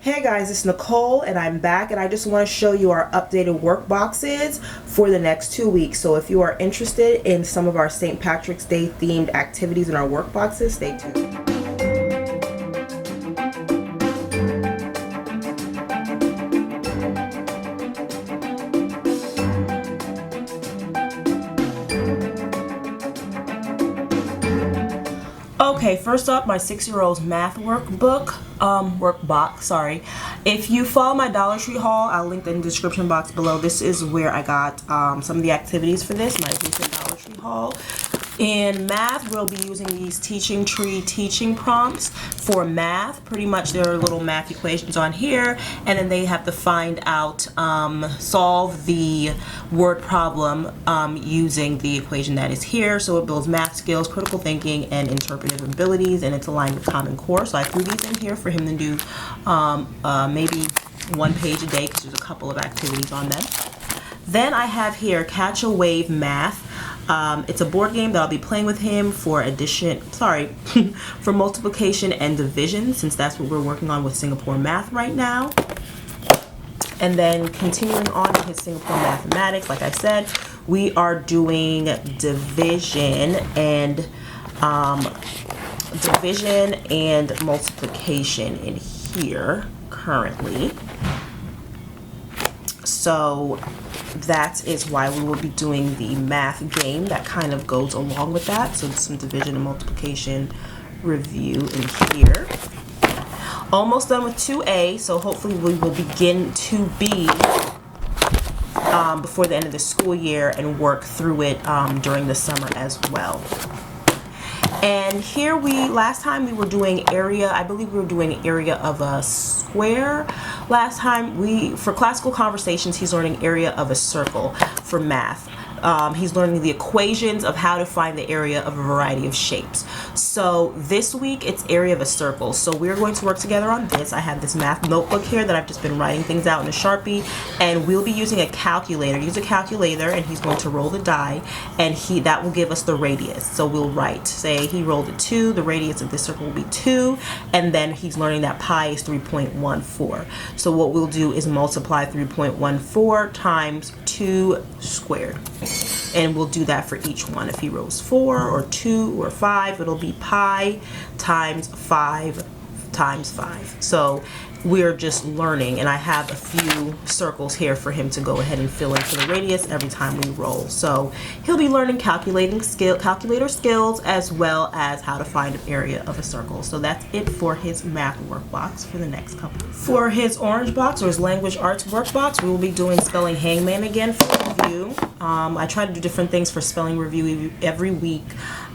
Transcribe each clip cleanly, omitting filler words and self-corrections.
Hey guys, it's Nicole and I'm back, and I just want to show you our updated work boxes for the next 2 weeks. So if you are interested in some of our St. Patrick's Day themed activities in our work boxes, stay tuned. Okay, first up, my 6-year-old's math workbox, sorry. If you follow my Dollar Tree haul, I'll link in the description box below. This is where I got some of the activities for this, my recent Dollar Tree haul. In math, we'll be using these teaching tree teaching prompts for math. Pretty much there are little math equations on here, and then they have to find out, solve the word problem using the equation that is here. So it builds math skills, critical thinking, and interpretive abilities, and it's aligned with Common Core. So I threw these in here for him to do maybe 1 page a day, because there's a couple of activities on them. Then I have here Catch a Wave Math. It's a board game that I'll be playing with him for for multiplication and division, since that's what we're working on with Singapore math right now. And then continuing on in his Singapore mathematics, like I said, we are doing division and multiplication in here currently. So that is why we will be doing the math game that kind of goes along with that. So some division and multiplication review in here. Almost done with 2A, so hopefully we will begin 2B before the end of the school year and work through it during the summer as well. And here last time we were doing area, I believe we were doing area of a square. Last time for classical conversations, he's learning area of a circle for math. He's learning the equations of how to find the area of a variety of shapes. So this week it's area of a circle. So we're going to work together on this. I have this math notebook here that I've just been writing things out in a Sharpie, and we'll be using a calculator. Use a calculator, and he's going to roll the die, and that will give us the radius. So we'll write, say he rolled a 2, the radius of this circle will be 2, and then he's learning that pi is 3.14. So what we'll do is multiply 3.14 times 2 squared. And we'll do that for each one. If he rolls 4 or 2 or 5, it'll be pi times 5 times 5. So we're just learning, and I have a few circles here for him to go ahead and fill in for the radius every time we roll. So he'll be learning calculator skills, as well as how to find an area of a circle. So that's it for his math workbox for the next couple. For his orange box, or his language arts workbox, we will be doing spelling hangman again for review. I try to do different things for spelling review every week,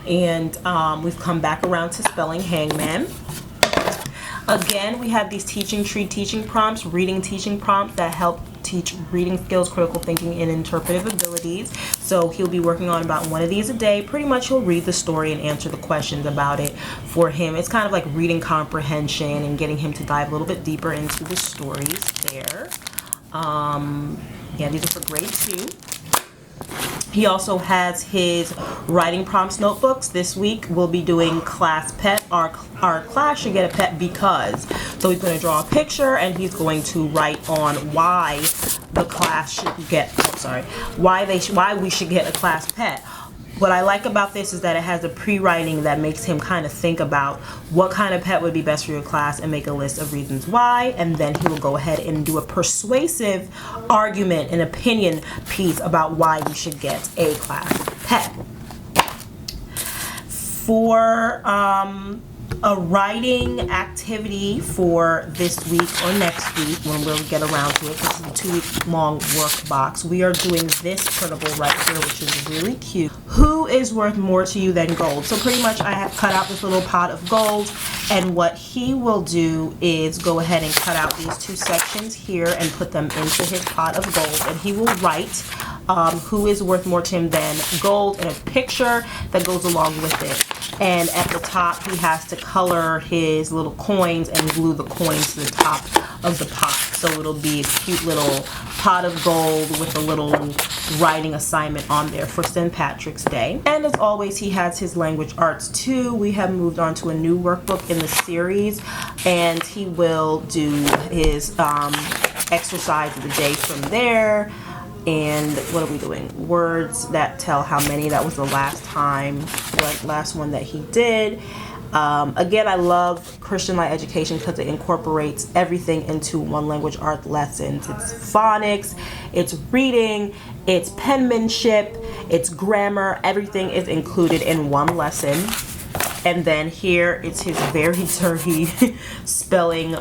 and we've come back around to spelling hangman. Again, we have these teaching tree teaching prompts, reading teaching prompts that help teach reading skills, critical thinking, and interpretive abilities. So he'll be working on about 1 of these a day. Pretty much he'll read the story and answer the questions about it for him. It's kind of like reading comprehension and getting him to dive a little bit deeper into the stories there. Yeah, these are for grade 2. He also has his writing prompts notebooks. This week we'll be doing class pet. Our class should get a pet because. So he's going to draw a picture, and he's going to write on why the class should get, why we should get a class pet. What I like about this is that it has a pre-writing that makes him kind of think about what kind of pet would be best for your class and make a list of reasons why, and then he will go ahead and do a persuasive argument and opinion piece about why we should get a class pet. For a writing activity for this week or next week, when we'll get around to it, this is a 2-week long workbox, we are doing this printable right here, which is really cute. Who is worth more to you than gold? So pretty much I have cut out this little pot of gold, and what he will do is go ahead and cut out these 2 sections here and put them into his pot of gold, and he will write who is worth more to him than gold, and a picture that goes along with it. And at the top he has to color his little coins and glue the coins to the top of the pot. So it'll be a cute little pot of gold with a little writing assignment on there for St. Patrick's Day. And as always, he has his language arts too. We have moved on to a new workbook in the series, and he will do his exercise of the day from there. And what are we doing? Words that tell how many. That was the last one that he did. Again, I love Christian Light Education because it incorporates everything into one language art lessons. It's phonics, it's reading, it's penmanship, it's grammar. Everything is included in one lesson. And then here it's his very dirty spelling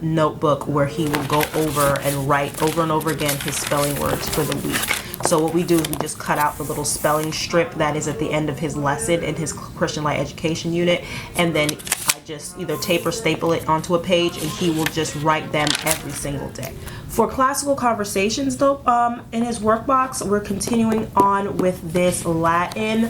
notebook where he will go over and write over and over again his spelling words for the week. So what we do is we just cut out the little spelling strip that is at the end of his lesson in his Christian Light Education unit, and then I just either tape or staple it onto a page, and he will just write them every single day. For classical conversations though, in his workbox, we're continuing on with this Latin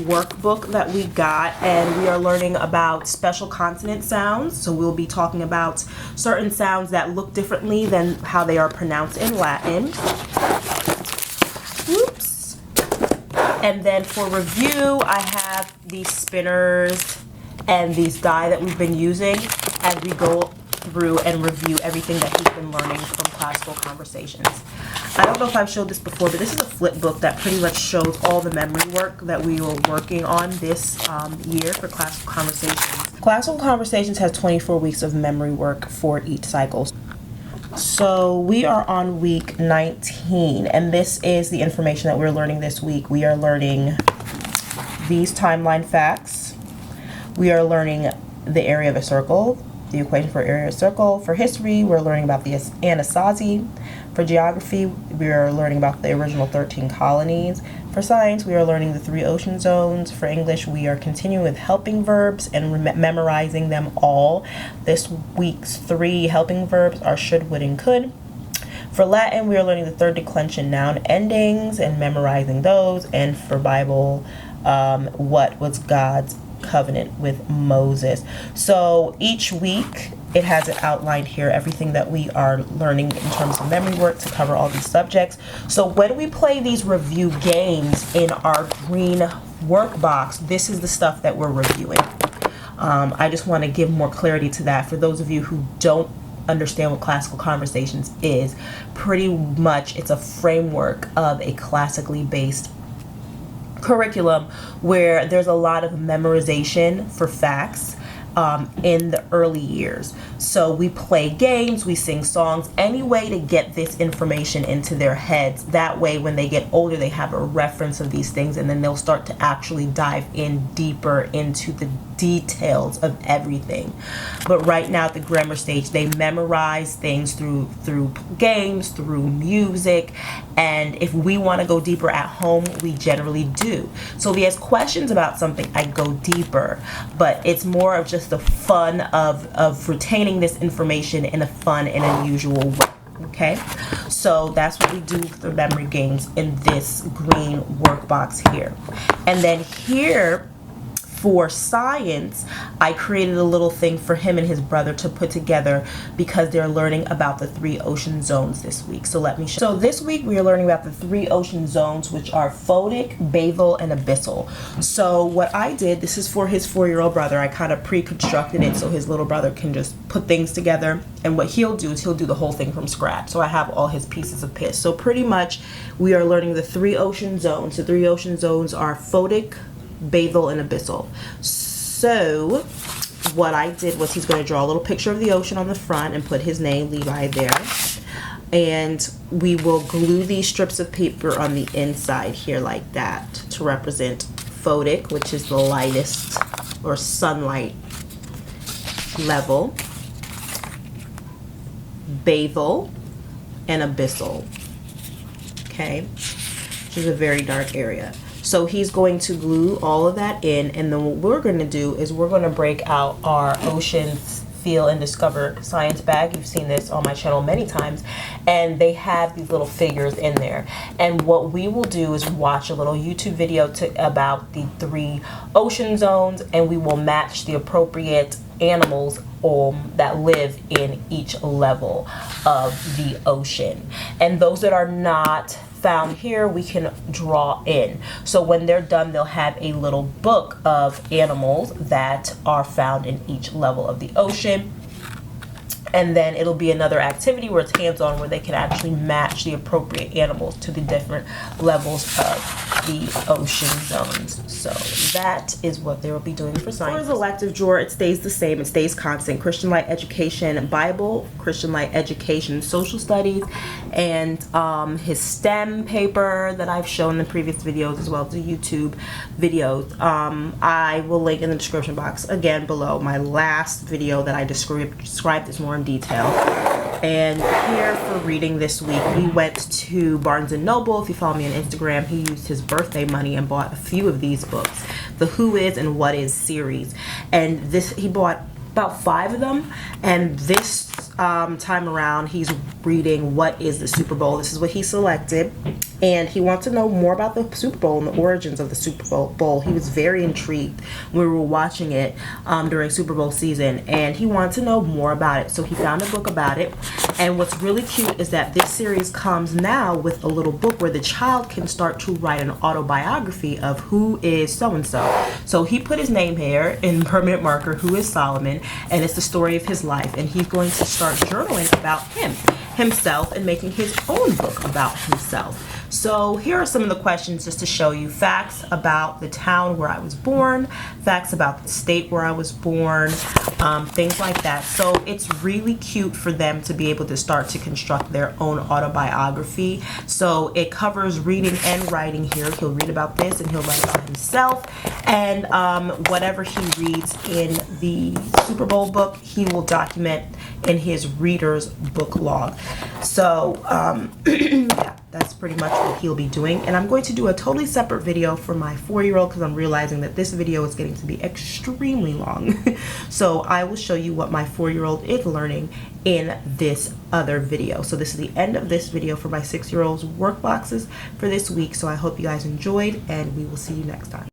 workbook that we got, and we are learning about special consonant sounds. So we'll be talking about certain sounds that look differently than how they are pronounced in Latin. Oops. And then for review, I have these spinners and these die that we've been using as we go through and review everything that he's been learning from classical conversations. I don't know if I've showed this before, but this is a flip book that pretty much shows all the memory work that we were working on this year for classical conversations. Classical conversations has 24 weeks of memory work for each cycle. So we are on week 19, and this is the information that we're learning this week. We are learning these timeline facts. We are learning the area of a circle, the equation for area of a circle. For history, we're learning about the Anasazi. For geography, we are learning about the original 13 colonies. For science, we are learning the 3 ocean zones. For English, we are continuing with helping verbs and memorizing them all. This week's 3 helping verbs are should, would, and could. For Latin, we are learning the 3rd declension noun endings and memorizing those. And for Bible, what was God's covenant with Moses. So each week it has it outlined here, everything that we are learning in terms of memory work to cover all these subjects. So when we play these review games in our green workbox, this is the stuff that we're reviewing. I just want to give more clarity to that for those of you who don't understand what classical conversations is. Pretty much it's a framework of a classically based curriculum where there's a lot of memorization for facts in the early years. So we play games, we sing songs, any way to get this information into their heads. That way when they get older, they have a reference of these things, and then they'll start to actually dive in deeper into the details of everything. But right now at the grammar stage, they memorize things through games, through music, and if we want to go deeper at home, we generally do. So if he has questions about something, I go deeper, but it's more of just the fun of retaining this information in a fun and unusual way. Okay, so that's what we do for memory games in this green workbox here. And then here for science, I created a little thing for him and his brother to put together because they're learning about the 3 ocean zones this week. So let me show. So this week we are learning about the 3 ocean zones, which are photic, bathal, and abyssal. So what I did, this is for his 4-year-old brother. I kind of pre-constructed it so his little brother can just put things together. And what he'll do is he'll do the whole thing from scratch. So I have all his pieces of piss. So pretty much we are learning the 3 ocean zones. The 3 ocean zones are photic, bathal, and abyssal. So what I did was he's going to draw a little picture of the ocean on the front and put his name, Levi, there. And we will glue these strips of paper on the inside here like that to represent photic, which is the lightest or sunlight level, bathal, and abyssal. Okay, which is a very dark area. So he's going to glue all of that in, and then what we're going to do is we're going to break out our Oceans Feel and Discover science bag. You've seen this on my channel many times, and they have these little figures in there. And what we will do is watch a little YouTube video about the 3 ocean zones, and we will match the appropriate animals that live in each level of the ocean. And those that are not found here, we can draw in. So when they're done, they'll have a little book of animals that are found in each level of the ocean. And then it'll be another activity where it's hands-on, where they can actually match the appropriate animals to the different levels of the ocean zones. So that is what they will be doing for science. For his elective drawer, it stays the same. It stays constant. Christian Light Education Bible, Christian Light Education Social Studies, and his STEM paper that I've shown in previous videos, as well as the YouTube videos. I will link in the description box again below my last video that I described this more in detail. And here for reading this week, we went to Barnes & Noble. If you follow me on Instagram, he used his birthday money and bought a few of these books, the Who Is and What Is series. And this, he bought about 5 of them, and this time around he's reading What Is the Super Bowl. This is what he selected, and he wants to know more about the Super Bowl and the origins of the Super Bowl. He was very intrigued when we were watching it during Super Bowl season, and he wanted to know more about it, so he found a book about it. And what's really cute is that this series comes now with a little book where the child can start to write an autobiography of who is so-and-so. So he put his name here in permanent marker, Who Is Solomon, and it's the story of his life, and he's going to start journaling about himself and making his own book about himself. So here are some of the questions, just to show you facts about the town where I was born, facts about the state where I was born, things like that. So it's really cute for them to be able to start to construct their own autobiography. So it covers reading and writing here. He'll read about this and he'll write about himself, and whatever he reads in the Super Bowl book, he will document in his reader's book log. So yeah, that's pretty much what he'll be doing. And I'm going to do a totally separate video for my 4-year-old, because I'm realizing that this video is getting to be extremely long. So I will show you what my 4-year-old is learning in this other video. So this is the end of this video for my 6-year-old's work boxes for this week. So I hope you guys enjoyed, and we will see you next time.